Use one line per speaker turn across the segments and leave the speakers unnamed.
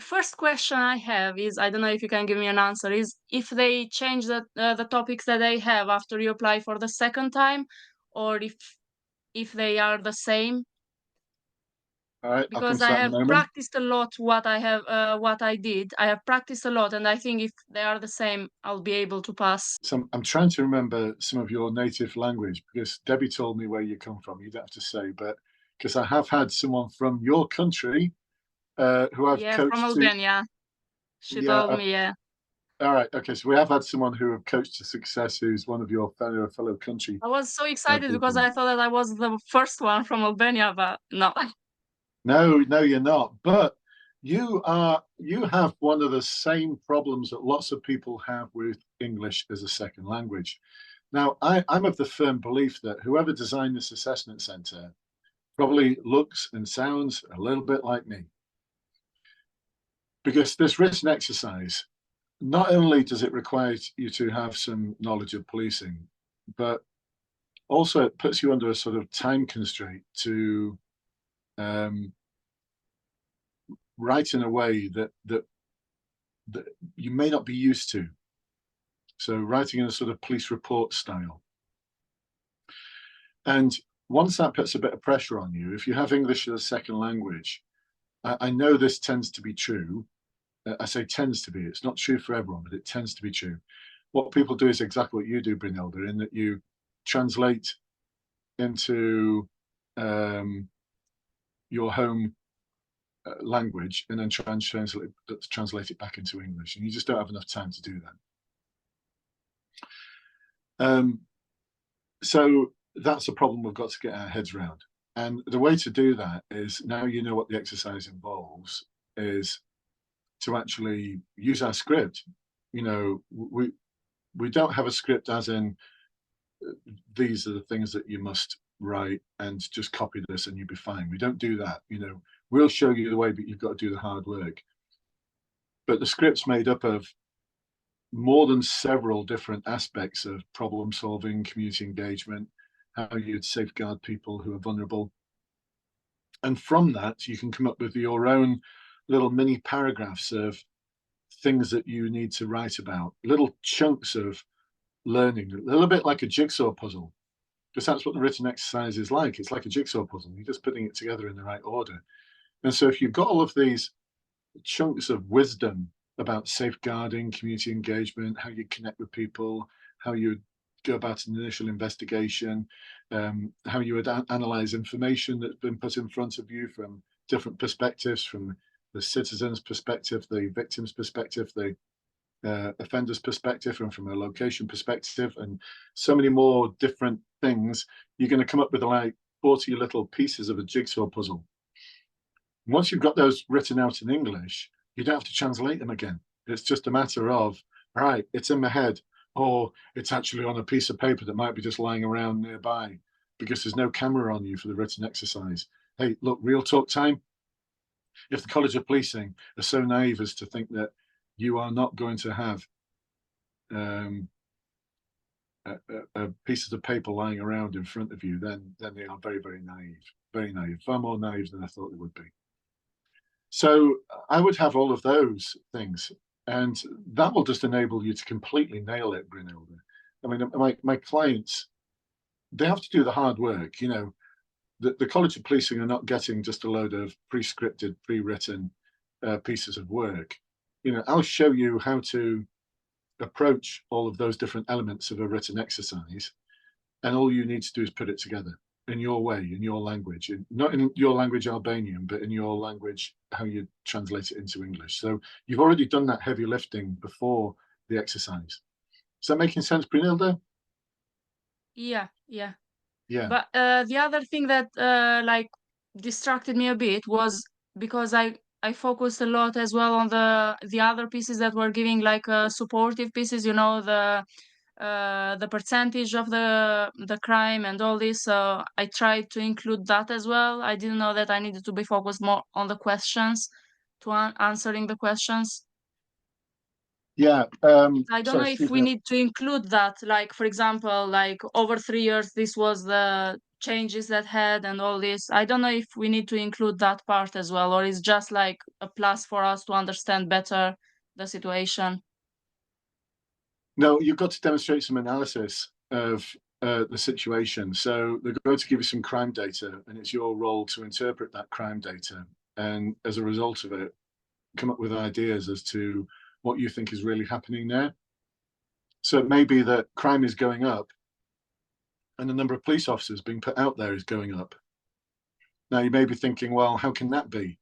First question I have is, I don't know if you can give me an answer, is if they change the topics that they have after you apply for the second time, or if they are the same.
All right, I'll come
Because
to
I
that in a
have
moment.
practiced a lot what I did. I have practiced a lot, and I think if they are the same, I'll be able to pass.
So I'm trying to remember some of your native language because Debbie told me where you come from. You don't have to say, but because I have had someone from your country who I've
Yeah, from
coached to.
Albania. She
Yeah.
told me, yeah.
All right. Okay. So we have had someone who have coached to success who's one of your fellow country
I was so excited because
people.
I thought that I was the first one from Albania, but no.
No, no, you're not. But you have one of the same problems that lots of people have with English as a second language. Now, I'm of the firm belief that whoever designed this assessment center probably looks and sounds a little bit like me. Because this written exercise, not only does it require you to have some knowledge of policing, but also it puts you under a sort of time constraint to um, write in a way that you may not be used to. So writing in a sort of police report style. And once that puts a bit of pressure on you, if you have English as a second language, I know this tends to be true. I say tends to be, it's not true for everyone, but it tends to be true. What people do is exactly what you do, Brynhilda, in that you translate into your home language and then translate it back into English. And you just don't have enough time to do that. So that's a problem we've got to get our heads around. And the way to do that is, now you know what the exercise involves, is to actually use our script. You know, we don't have a script as in these are the things that you must write and just copy this and you'll be fine. We don't do that. You know, we'll show you the way, but you've got to do the hard work. But the script's made up of more than several different aspects of problem solving, community engagement, how you'd safeguard people who are vulnerable. And from that, you can come up with your own little mini paragraphs of things that you need to write about, little chunks of learning, a little bit like a jigsaw puzzle, because that's what the written exercise is like. It's like a jigsaw puzzle. You're just putting it together in the right order. And so if you've got all of these chunks of wisdom about safeguarding, community engagement, how you connect with people, how you go about an initial investigation, how you would analyze information that's been put in front of you from different perspectives, from the citizen's perspective, the victim's perspective, the offender's perspective, and from a location perspective, and so many more different things. You're going to come up with like 40 little pieces of a jigsaw puzzle. Once you've got those written out in English, you don't have to translate them again. It's just a matter of, all right, it's in my head, or it's actually on a piece of paper that might be just lying around nearby because there's no camera on you for the written exercise. Hey, look, real talk time. If the College of Policing are so naive as to think that you are not going to have um, pieces of paper lying around in front of you, then they are very naive, far more naive than I thought they would be. So I would have all of those things, and that will just enable you to completely nail it, Brynhilda. I mean, my clients, they have to do the hard work. You know, the College of Policing are not getting just a load of pre-scripted, pre-written pieces of work. You know, I'll show you how to approach all of those different elements of a written exercise, and all you need to do is put it together in your way, in your language, not in your language Albanian, but in your language, how you translate it into English. So you've already done that heavy lifting before the exercise. Is that making sense, Brunilda?
Yeah, yeah.
Yeah.
But the other thing that like distracted me a bit was because I focused a lot as well on the other pieces that were giving like supportive pieces, you know, the percentage of the crime and all this. So I tried to include that as well. I didn't know that I needed to be focused more on the questions, to answering the questions.
Yeah.
I don't
Sorry,
know if
excuse
we
me.
need to include that, like, for example, like over 3 years, this was the changes that had and all this. I don't know if we need to include that part as well, or it's just like a plus for us to understand better the situation.
No, you've got to demonstrate some analysis of the situation. So they're going to give you some crime data, and it's your role to interpret that crime data. And as a result of it, come up with ideas as to what you think is really happening there. So it may be that crime is going up and the number of police officers being put out there is going up. Now you may be thinking, well, how can that be?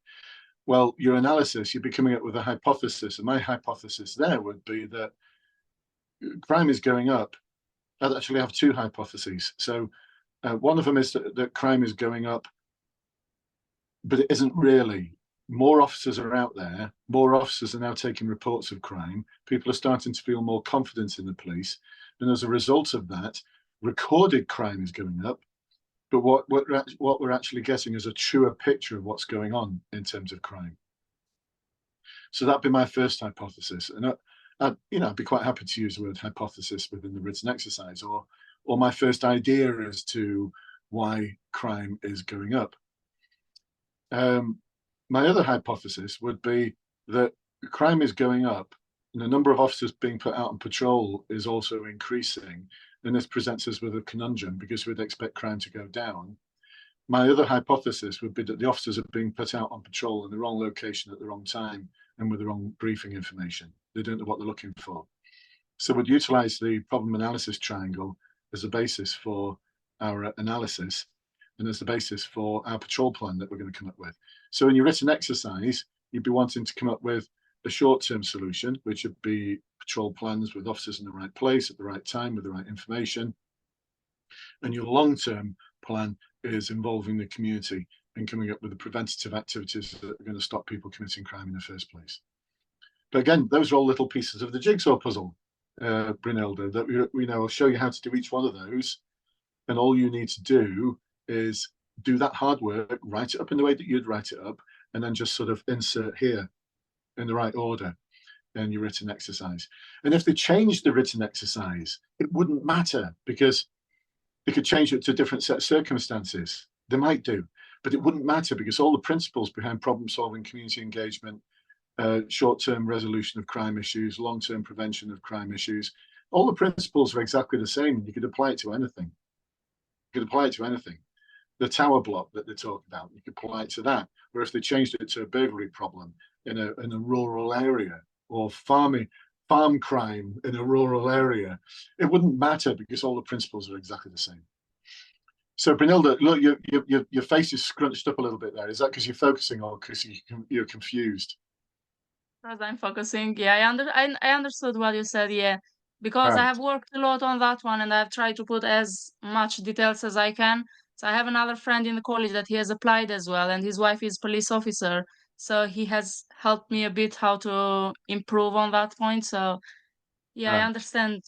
Well, your analysis, you'd be coming up with a hypothesis. And my hypothesis there would be that crime is going up. I'd actually have two hypotheses. So one of them is that crime is going up, but it isn't really. More officers are out there. More officers are now taking reports of crime. People are starting to feel more confident in the police. And as a result of that, recorded crime is going up. But what we're actually getting is a truer picture of what's going on in terms of crime. So that'd be my first hypothesis. And I'd be quite happy to use the word hypothesis within the written exercise, or my first idea as to why crime is going up. My other hypothesis would be that crime is going up and the number of officers being put out on patrol is also increasing. And this presents us with a conundrum because we'd expect crime to go down. My other hypothesis would be that the officers are being put out on patrol in the wrong location at the wrong time and with the wrong briefing information. They don't know what they're looking for. So we'd utilize the problem analysis triangle as a basis for our analysis and as the basis for our patrol plan that we're going to come up with. So in your written exercise, you'd be wanting to come up with a short-term solution, which would be patrol plans with officers in the right place at the right time with the right information. And your long-term plan is involving the community and coming up with the preventative activities that are going to stop people committing crime in the first place. But again, those are all little pieces of the jigsaw puzzle, Brynhilde, that I'll show you how to do each one of those. And all you need to do is do that hard work, write it up in the way that you'd write it up, and then just sort of insert here in the right order in your written exercise. And if they changed the written exercise, it wouldn't matter because they could change it to a different set of circumstances. They might do, but it wouldn't matter because all the principles behind problem solving, community engagement, short-term resolution of crime issues, long-term prevention of crime issues, all the principles are exactly the same. You could apply it to anything. You could apply it to anything. The tower block that they talk about, you could apply it to that. Or if they changed it to a burglary problem in a rural area, or farm crime in a rural area, it wouldn't matter because all the principles are exactly the same. So Brynhilde, look, your face is scrunched up a little bit there. Is that because you're focusing or because you're confused?
As I'm focusing, yeah, I understood what you said, yeah, because I
Right.
have worked a lot on that one and I've tried to put as much details as I can. So I have another friend in the college that he has applied as well, and his wife is police officer. So he has helped me a bit how to improve on that point. So yeah, I
Right.
understand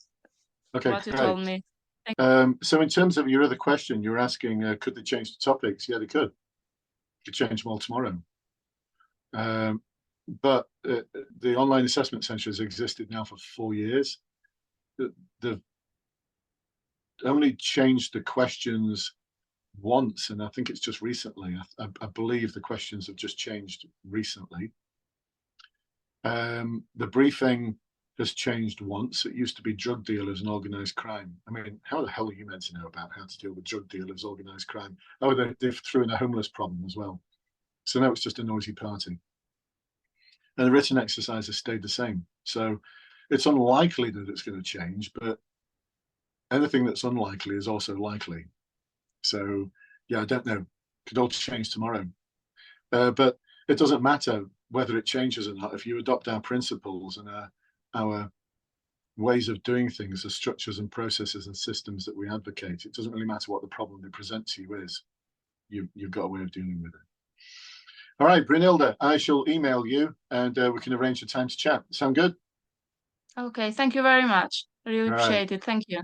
Okay,
what you
great.
told me.
So in terms of your other question, you're asking, could they change the topics? Yeah, they could. Could change them all tomorrow. But the online assessment centre has existed now for 4 years. They've only changed the questions once, and I think it's just recently. I believe the questions have just changed recently. The briefing has changed once. It used to be drug dealers and organised crime. I mean, how the hell are you meant to know about how to deal with drug dealers, organised crime? Oh, they threw in a homeless problem as well. So now it's just a noisy party. And the written exercise has stayed the same. So it's unlikely that it's going to change, but anything that's unlikely is also likely. So yeah, I don't know. Could all change tomorrow. But it doesn't matter whether it changes or not. If you adopt our principles and our ways of doing things, the structures and processes and systems that we advocate, it doesn't really matter what the problem they present to you is. You've got a way of dealing with it. All right, Brynhilde, I shall email you and we can arrange a time to chat. Sound good?
Okay, thank you very much. I really
All right.
appreciate it. Thank you.